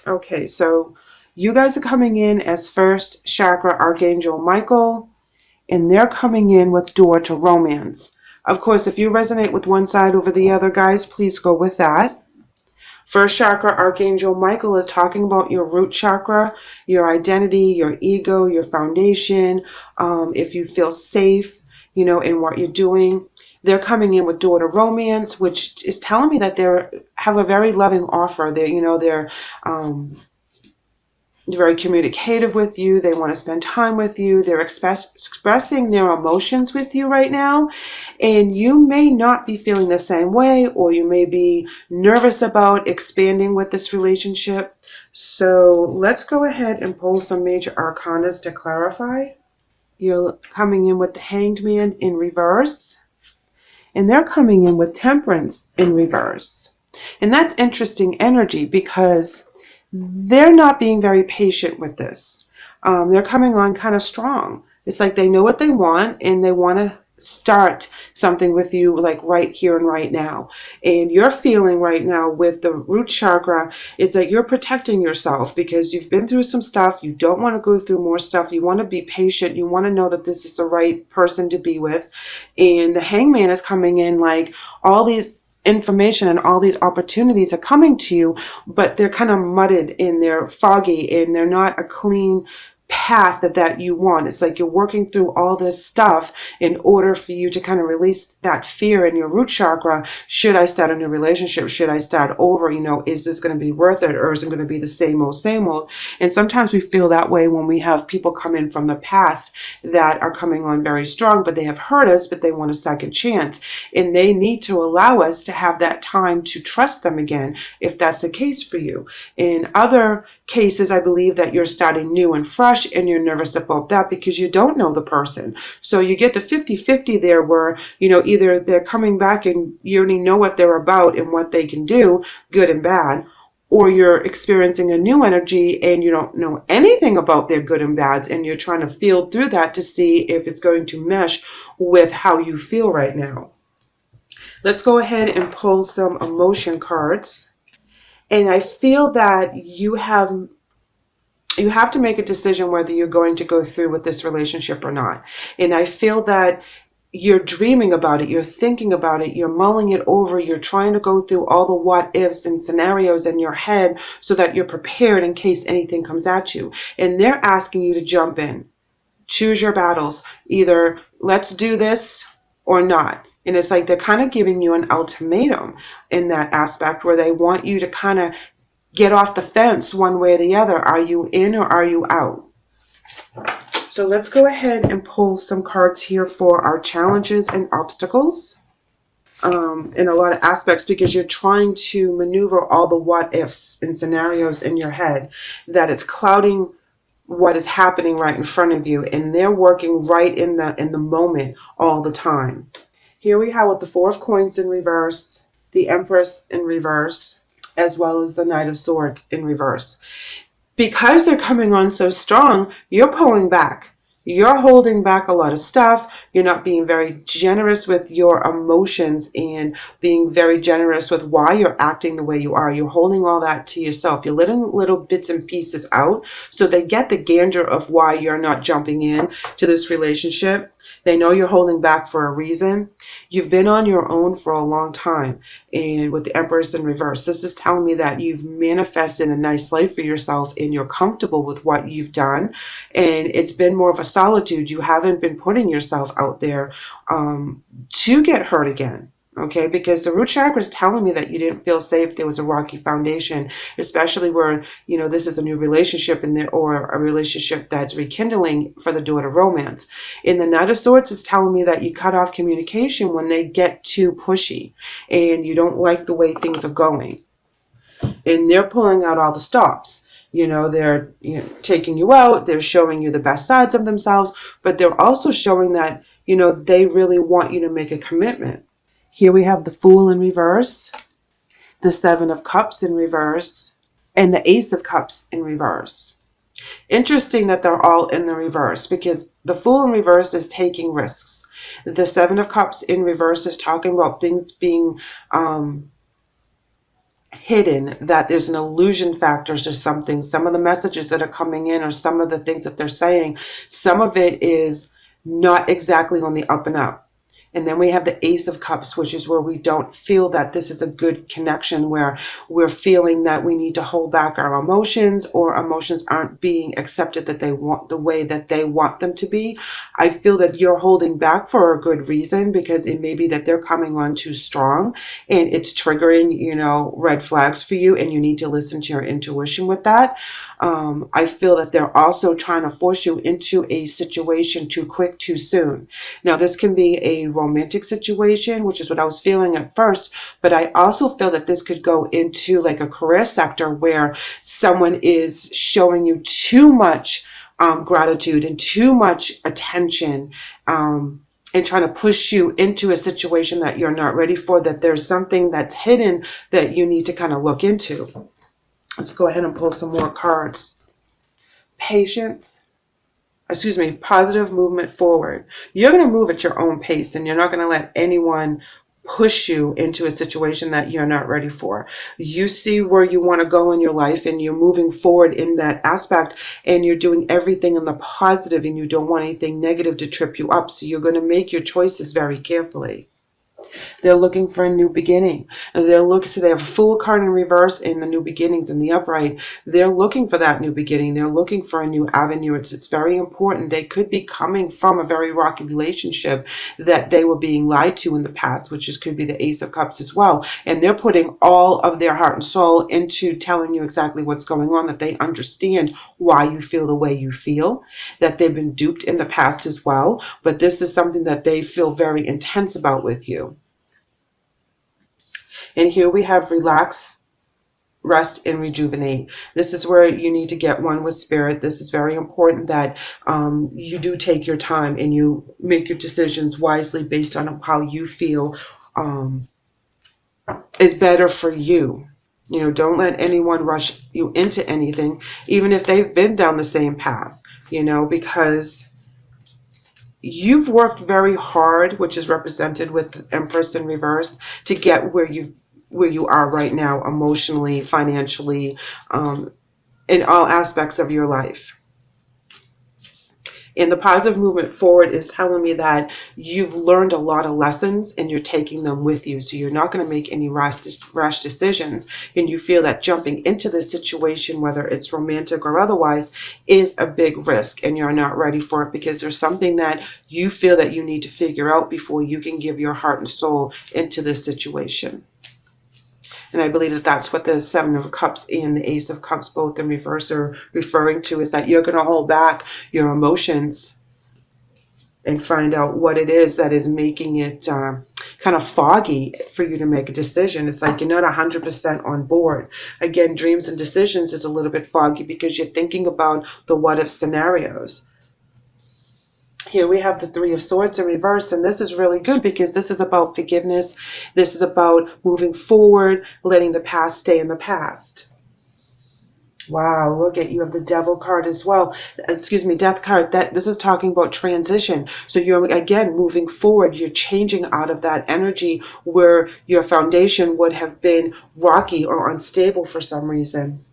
Okay, so you guys are coming in as first chakra Archangel Michael, and they're coming in with door to romance. Of course, if you resonate with one side over the other, guys, please go with that. First chakra Archangel Michael is talking about your root chakra, your identity, your ego, your foundation, if you feel safe, in what you're doing. They're coming in with door to romance, which is telling me that they have a very loving offer. They're very communicative with you. They want to spend time with you. They're expressing their emotions with you right now. And you may not be feeling the same way, or you may be nervous about expanding with this relationship. So let's go ahead and pull some major arcanas to clarify. You're coming in with the Hanged Man in reverse. And they're coming in with Temperance in reverse. And that's interesting energy because they're not being very patient with this. They're coming on kind of strong. It's like they know what they want and they want to start something with you like right here and right now. And your feeling right now with the root chakra is that you're protecting yourself because you've been through some stuff. You don't want to go through more stuff. You want to be patient. You want to know that this is the right person to be with. And the Hangman is coming in like all these information and all these opportunities are coming to you, but they're kind of mudded and they're foggy and they're not a clean path that you want. It's like you're working through all this stuff in order for you to kind of release that fear in your root chakra. Should I start a new relationship? Should I start over? Is this going to be worth it, or is it going to be the same old, same old? And sometimes we feel that way when we have people come in from the past that are coming on very strong, but they have hurt us, but they want a second chance. And they need to allow us to have that time to trust them again, if that's the case for you. In other cases, I believe that you're starting new and fresh and you're nervous about that because you don't know the person. So you get the 50-50 there where, either they're coming back and you already know what they're about and what they can do, good and bad, or you're experiencing a new energy and you don't know anything about their good and bads and you're trying to feel through that to see if it's going to mesh with how you feel right now. Let's go ahead and pull some emotion cards. And I feel that you have to make a decision whether you're going to go through with this relationship or not. And I feel that you're dreaming about it, you're thinking about it, you're mulling it over, you're trying to go through all the what ifs and scenarios in your head so that you're prepared in case anything comes at you. And they're asking you to jump in. Choose your battles. Either let's do this or not. And it's like they're kind of giving you an ultimatum in that aspect where they want you to kind of get off the fence one way or the other. Are you in or are you out? So let's go ahead and pull some cards here for our challenges and obstacles in a lot of aspects, because you're trying to maneuver all the what ifs and scenarios in your head that it's clouding what is happening right in front of you, and they're working right in the moment all the time. Here we have with the Four of Coins in reverse, the Empress in reverse, as well as the Knight of Swords in reverse. Because they're coming on so strong, you're pulling back. You're holding back a lot of stuff. You're not being very generous with your emotions and being very generous with why you're acting the way you are. You're holding all that to yourself. You're letting little bits and pieces out so they get the gander of why you're not jumping in to this relationship. They know you're holding back for a reason. You've been on your own for a long time. And with the Empress in reverse, this is telling me that you've manifested a nice life for yourself and you're comfortable with what you've done. And it's been more of a solitude. You haven't been putting yourself out there to get hurt again. Okay, because the root chakra is telling me that you didn't feel safe. There was a rocky foundation, especially where, this is a new relationship or a relationship that's rekindling for the door to romance. In the Knight of Swords is telling me that you cut off communication when they get too pushy and you don't like the way things are going. And they're pulling out all the stops. They're taking you out. They're showing you the best sides of themselves, but they're also showing that, they really want you to make a commitment. Here we have the Fool in reverse, the Seven of Cups in reverse, and the Ace of Cups in reverse. Interesting that they're all in the reverse, because the Fool in reverse is taking risks. The Seven of Cups in reverse is talking about things being hidden, that there's an illusion factor to something. Some of the messages that are coming in, or some of the things that they're saying, some of it is not exactly on the up and up. And then we have the Ace of Cups, which is where we don't feel that this is a good connection, where we're feeling that we need to hold back our emotions, or emotions aren't being accepted that they want the way that they want them to be. I feel that you're holding back for a good reason, because it may be that they're coming on too strong and it's triggering, red flags for you, and you need to listen to your intuition with that. I feel that they're also trying to force you into a situation too quick, too soon. Now, this can be a romantic situation, which is what I was feeling at first, but I also feel that this could go into like a career sector where someone is showing you too much gratitude and too much attention, and trying to push you into a situation that you're not ready for, that there's something that's hidden that you need to kind of look into. Let's go ahead and pull some more cards. Positive movement forward. You're going to move at your own pace, and you're not going to let anyone push you into a situation that you're not ready for. You see where you want to go in your life, and you're moving forward in that aspect, and you're doing everything in the positive, and you don't want anything negative to trip you up. So you're going to make your choices very carefully. They're looking for a new beginning. And so they have a Fool card in reverse and the New Beginnings in the upright. They're looking for that new beginning. They're looking for a new avenue. It's very important. They could be coming from a very rocky relationship that they were being lied to in the past, could be the Ace of Cups as well. And they're putting all of their heart and soul into telling you exactly what's going on, that they understand why you feel the way you feel, that they've been duped in the past as well. But this is something that they feel very intense about with you. And here we have relax, rest, and rejuvenate. This is where you need to get one with spirit. This is very important that you do take your time and you make your decisions wisely based on how you feel is better for you. Don't let anyone rush you into anything, even if they've been down the same path, because you've worked very hard, which is represented with the Empress in reverse, to get where you are right now, emotionally, financially, in all aspects of your life. And the positive movement forward is telling me that you've learned a lot of lessons and you're taking them with you. So you're not going to make any rash decisions. And you feel that jumping into this situation, whether it's romantic or otherwise, is a big risk. And you're not ready for it because there's something that you feel that you need to figure out before you can give your heart and soul into this situation. And I believe that that's what the Seven of Cups and the Ace of Cups, both in reverse, are referring to, is that you're going to hold back your emotions and find out what it is that is making it kind of foggy for you to make a decision. It's like you're not 100% on board. Again, dreams and decisions is a little bit foggy because you're thinking about the what-if scenarios. Here we have the Three of Swords in reverse, and this is really good because this is about forgiveness. This is about moving forward, letting the past stay in the past. Wow, look at, you have the Devil card as well. Death card. This is talking about transition. So you're, again, moving forward. You're changing out of that energy where your foundation would have been rocky or unstable for some reason.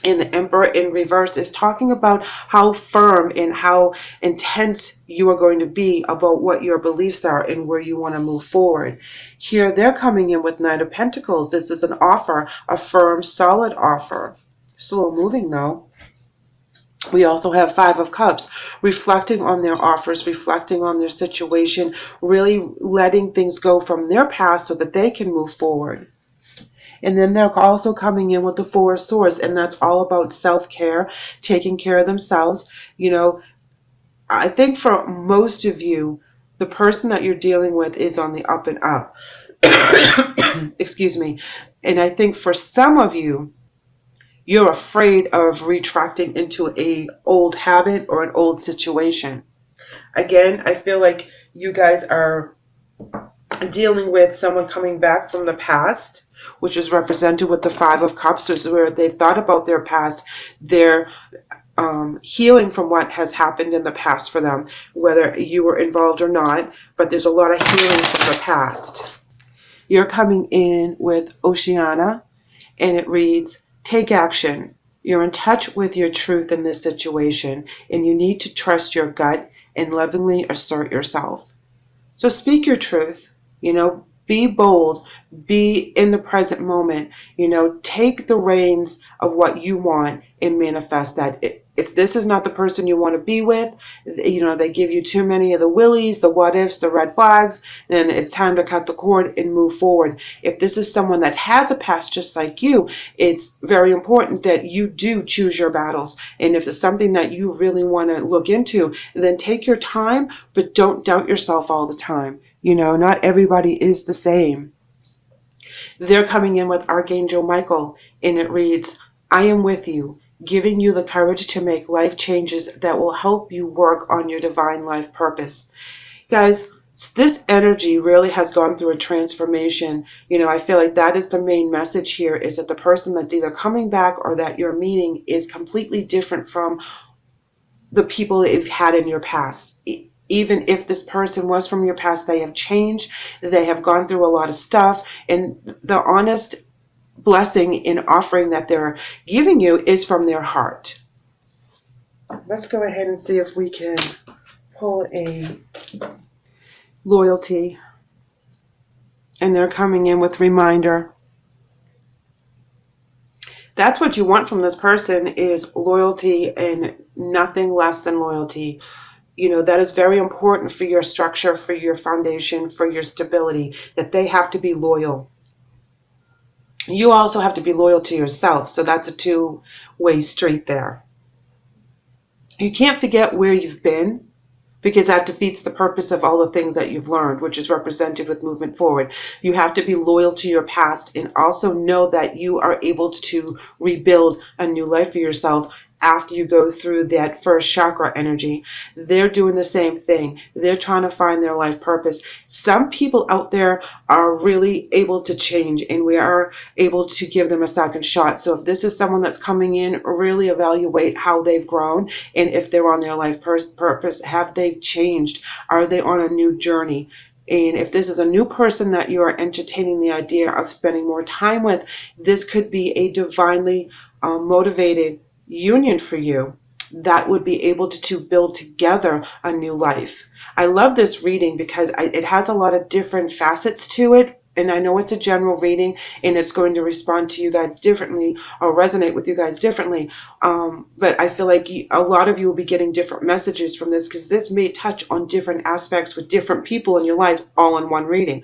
And the Emperor in reverse is talking about how firm and how intense you are going to be about what your beliefs are and where you want to move forward. Here they're coming in with Knight of Pentacles. This is an offer, a firm, solid offer. Slow moving though. We also have Five of Cups, reflecting on their offers, reflecting on their situation, really letting things go from their past so that they can move forward. And then they're also coming in with the Four of Swords, and that's all about self-care, taking care of themselves. I think for most of you, the person that you're dealing with is on the up and up. Excuse me. And I think for some of you, you're afraid of retracting into an old habit or an old situation. Again, I feel like you guys are dealing with someone coming back from the past, which is represented with the Five of Cups, which is where they've thought about their past. They're healing from what has happened in the past for them, whether you were involved or not, but there's a lot of healing from the past. You're coming in with Oceana, and it reads, take action. You're in touch with your truth in this situation, and you need to trust your gut and lovingly assert yourself. So speak your truth, be bold, be in the present moment, take the reins of what you want and manifest that. If this is not the person you want to be with, they give you too many of the willies, the what ifs, the red flags, then it's time to cut the cord and move forward. If this is someone that has a past just like you, it's very important that you do choose your battles. And if it's something that you really want to look into, then take your time, but don't doubt yourself all the time. Not everybody is the same. They're coming in with Archangel Michael, and it reads, I am with you, giving you the courage to make life changes that will help you work on your divine life purpose. Guys, this energy really has gone through a transformation. I feel like that is the main message here, is that the person that's either coming back or that you're meeting is completely different from the people that you've had in your past. Even if this person was from your past, they have changed, they have gone through a lot of stuff, and the honest blessing and offering that they're giving you is from their heart. Let's go ahead and see if we can pull a loyalty. And they're coming in with reminder. That's what you want from this person, is loyalty and nothing less than loyalty. That is very important for your structure, for your foundation, for your stability, that they have to be loyal. You also have to be loyal to yourself. So that's a two-way street there. You can't forget where you've been, because that defeats the purpose of all the things that you've learned, which is represented with movement forward. You have to be loyal to your past and also know that you are able to rebuild a new life for yourself after you go through that first chakra energy. They're doing the same thing. They're trying to find their life purpose. Some people out there are really able to change, and we are able to give them a second shot. So if this is someone that's coming in, really evaluate how they've grown, and if they're on their life purpose, have they changed? Are they on a new journey? And if this is a new person that you're entertaining the idea of spending more time with, this could be a divinely motivated union for you that would be able to build together a new life. I love this reading because it has a lot of different facets to it. And I know it's a general reading, and it's going to respond to you guys differently or resonate with you guys differently. But I feel like a lot of you will be getting different messages from this, because this may touch on different aspects with different people in your life all in one reading.